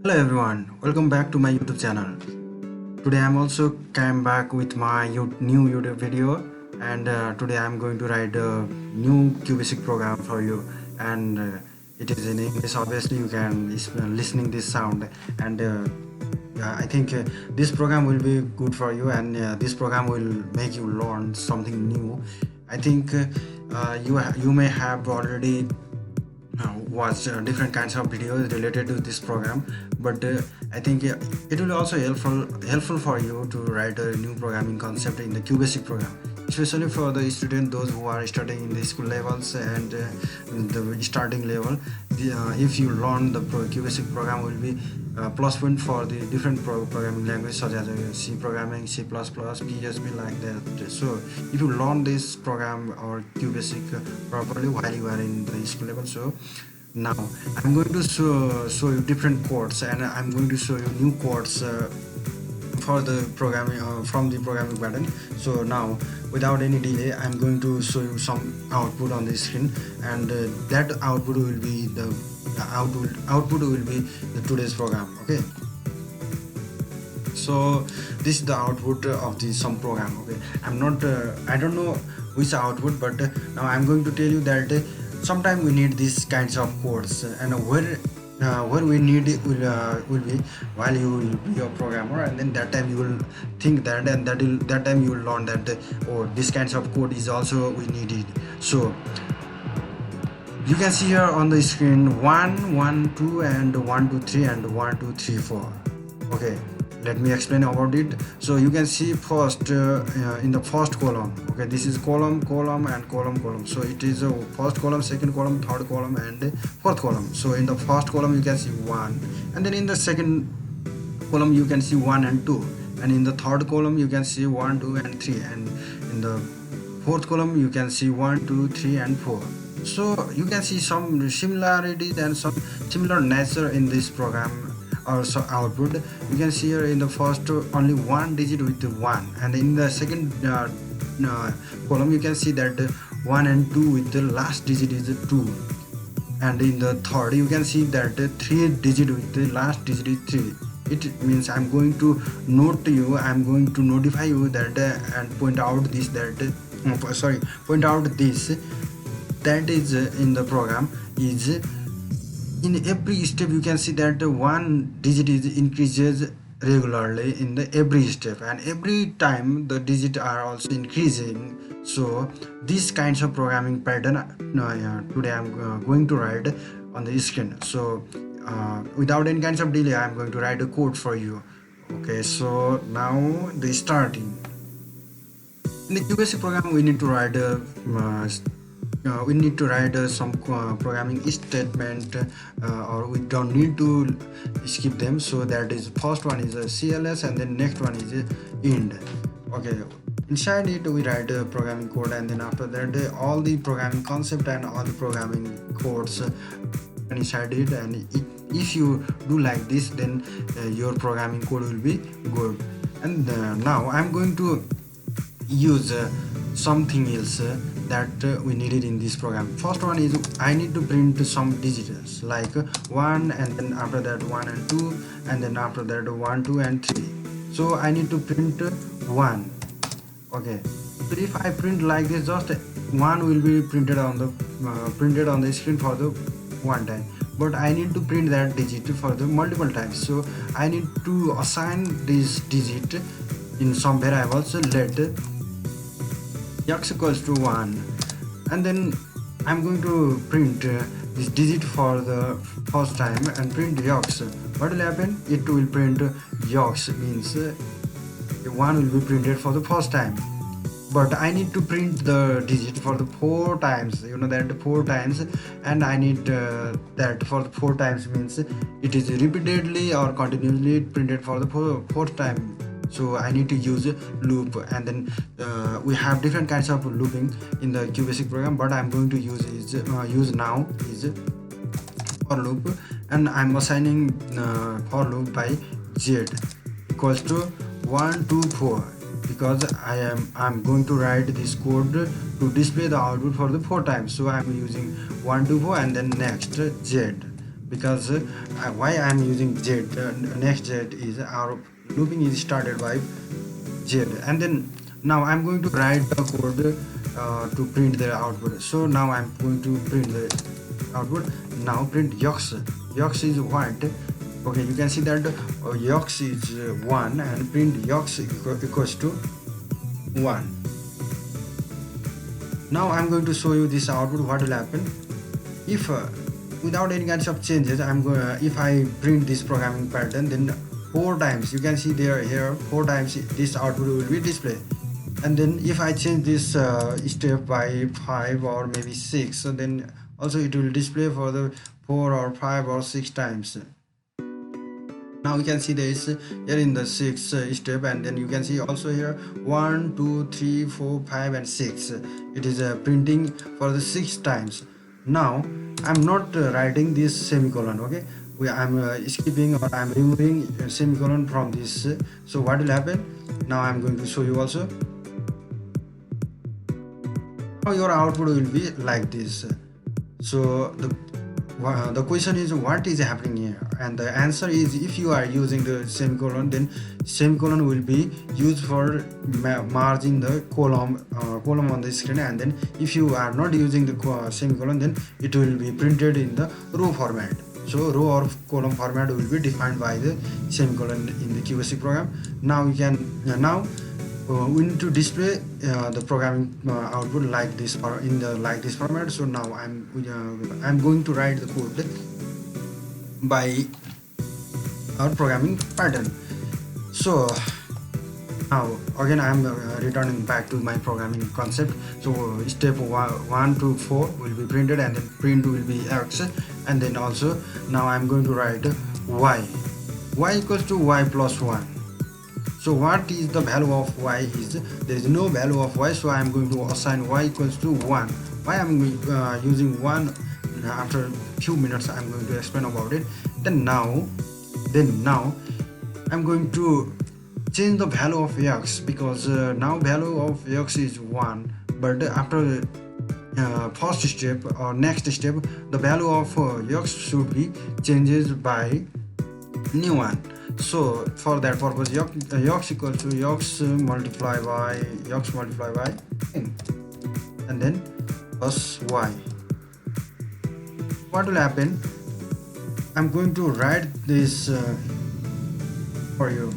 Hello everyone, welcome back to my YouTube channel. Today I'm also came back with my new YouTube video, and today I'm going to write a new qbasic program for you, and it is in English. Obviously you can listening this sound, and yeah, I think this program will be good for you, and this program will make you learn something new. I think you may have already watch different kinds of videos related to this program, but I think it will also helpful for you to write a new programming concept in the qbasic program, especially for the student those who are studying in the school levels and the starting level. If you learn the qbasic program will be plus point for the different programming language such as C programming, C++, PHP, like that. So if you learn this program or qbasic properly while you are in the school level, so now I'm going to show you different codes, and I'm going to show you new codes for the programming from the programming pattern. So now without any delay I'm going to show you some output on the screen, and that output will be the output will be the today's program. Okay, so this is the output of the some program. Okay, I don't know which output, but now I'm going to tell you that sometimes we need these kinds of codes, and where we need it will be while you will be a programmer, and then that time you will think that, and that time you will learn that oh, this kinds of code is also we needed. So you can see here on the screen 1 1 2 and 1 2 3 and 1 2 3 4. Okay, let me explain about it. So you can see first in the first column. Okay, this is column and column. So it is a first column, second column, third column, and fourth column. So in the first column you can see 1, and then in the second column you can see 1 and 2, and in the third column you can see 1 2 and 3, and in the fourth column you can see 1 2 3 and 4. So you can see some similarities and some similar nature in this program. Also output, you can see here in the first only one digit with the 1, and in the second column you can see that 1 and 2 with the last digit is 2, and in the third you can see that 3 digit with the last digit is 3. It means I'm going to notify you that and point out this that is in the program is in every step. You can see that one digit is increases regularly in the every step, and every time the digit are also increasing. So these kinds of programming pattern today I'm going to write on the screen. So without any kinds of delay I'm going to write a code for you. Okay, so now the starting. In the qbasic program we need to write some programming statement, or we don't need to skip them. So that is first one is a CLS, and then next one is a end. Okay, inside it we write a programming code, and then after that all the programming concept and all the programming codes inside it. And if you do like this, then your programming code will be good. And now I'm going to use something else that we needed in this program. First one is I need to print some digits like 1, and then after that 1 and 2, and then after that 1 2 and 3. So I need to print 1. Okay, so if I print like this, just 1 will be printed on the screen for the one time, but I need to print that digit for the multiple times. So I need to assign this digit in some variables. So let x equals to 1, and then I'm going to print this digit for the first time and print x. What will happen? It will print x, means 1 will be printed for the first time, but I need to print the digit for the 4 times. You know that 4 times, and I need that for the 4 times means it is repeatedly or continuously printed for the fourth time. So I need to use a loop, and then we have different kinds of looping in the qbasic program, but I'm going to use now is for loop, and I'm assigning for loop by z equals to 1 2 4, because I'm going to write this code to display the output for the 4 times. So I'm using 1 2 4 and then next z. because why I'm using z, next z is our looping is started by z, and then now I'm going to write the code to print the output. So now I'm going to print the output. Now print yox. Yox is what? Okay, you can see that yox is 1 and print yox equals to 1. Now I'm going to show you this output. What will happen if without any kinds of changes I'm going if I print this programming pattern, then 4 times you can see there here 4 times this output will be displayed. And then if I change this step by 5 or maybe 6, so then also it will display for the 4 or 5 or 6 times. Now you can see this here in the 6th step, and then you can see also here 1 2 3 4 5 and 6. It is printing for the 6 times. Now I'm not writing this semicolon. Okay, I'm skipping or I'm removing semicolon from this. So what will happen? Now I'm going to show you also. Now your output will be like this. So the question is what is happening here, and the answer is if you are using the semicolon, then semicolon will be used for margin the column on the screen, and then if you are not using the semicolon, then it will be printed in the row format. So row or column format will be defined by the semicolon in the qbasic program. Now you can we need to display the programming output like this or in the like this format. So now I'm going to write the code by our programming pattern. So now again I'm returning back to my programming concept. So step 1 to 4 will be printed, and then print will be x, and then also now I'm going to write y equals to y plus 1. So what is the value of y is there is no value of y, so I am going to assign y equals to 1. Why I am using 1 after a few minutes I am going to explain about it. Then now I am going to change the value of x, because now value of x is 1, but after first step or next step the value of x should be changes by new one. So for that purpose yox equals to yox multiply by 10, and then plus y. What will happen? I'm going to write this for you.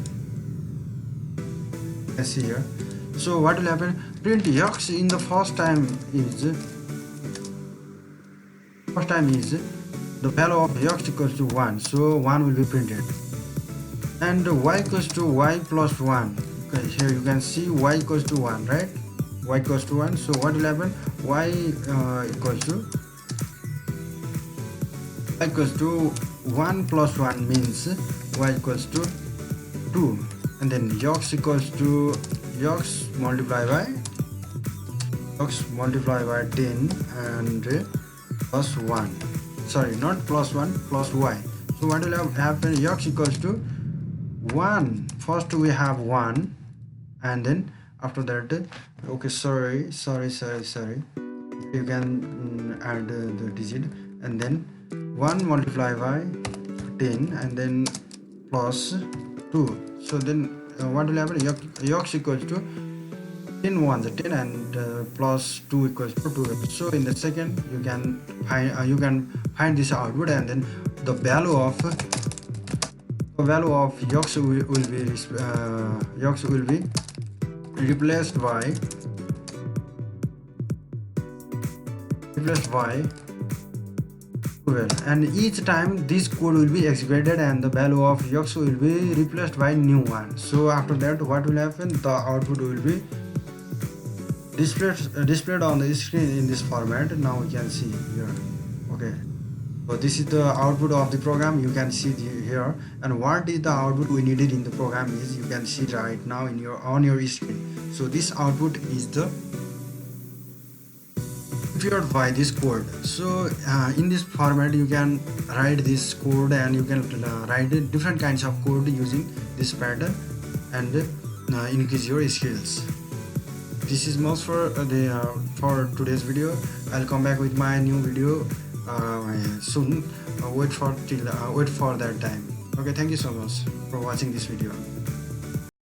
You can see here. So what will happen? Print yox in the first time is the value of yox equals to 1, so 1 will be printed. And y equals to y plus 1. Okay, here you can see y equals to 1, right? Y equals to 1. So what will happen? Y equals to 1 plus 1 means y equals to 2, and then yox equals to yox multiply by 10 and plus 1. Sorry, not plus 1, plus y. So what will happen? Yox equals to 1. First we have 1, and then after that okay, sorry, you can add the digit, and then 1 multiplied by 10 and then plus 2. So then what will happen? Yox equals to 10 1 10 and plus 2 equals to 2. So in the second you can find this output, and then the value of yox will be replaced by 12, and each time this code will be executed and the value of yox will be replaced by new one. So after that what will happen? The output will be displayed on the screen in this format. Now you can see here. Okay, so this is the output of the program. You can see here, and what is the output we needed in the program is you can see right now in on your screen. So this output is the prepared by this code. So in this format you can write this code, and you can write different kinds of code using this pattern and increase your skills. This is most for today's video. I'll come back with my new video soon. Wait for that time. Okay, thank you so much for watching this video.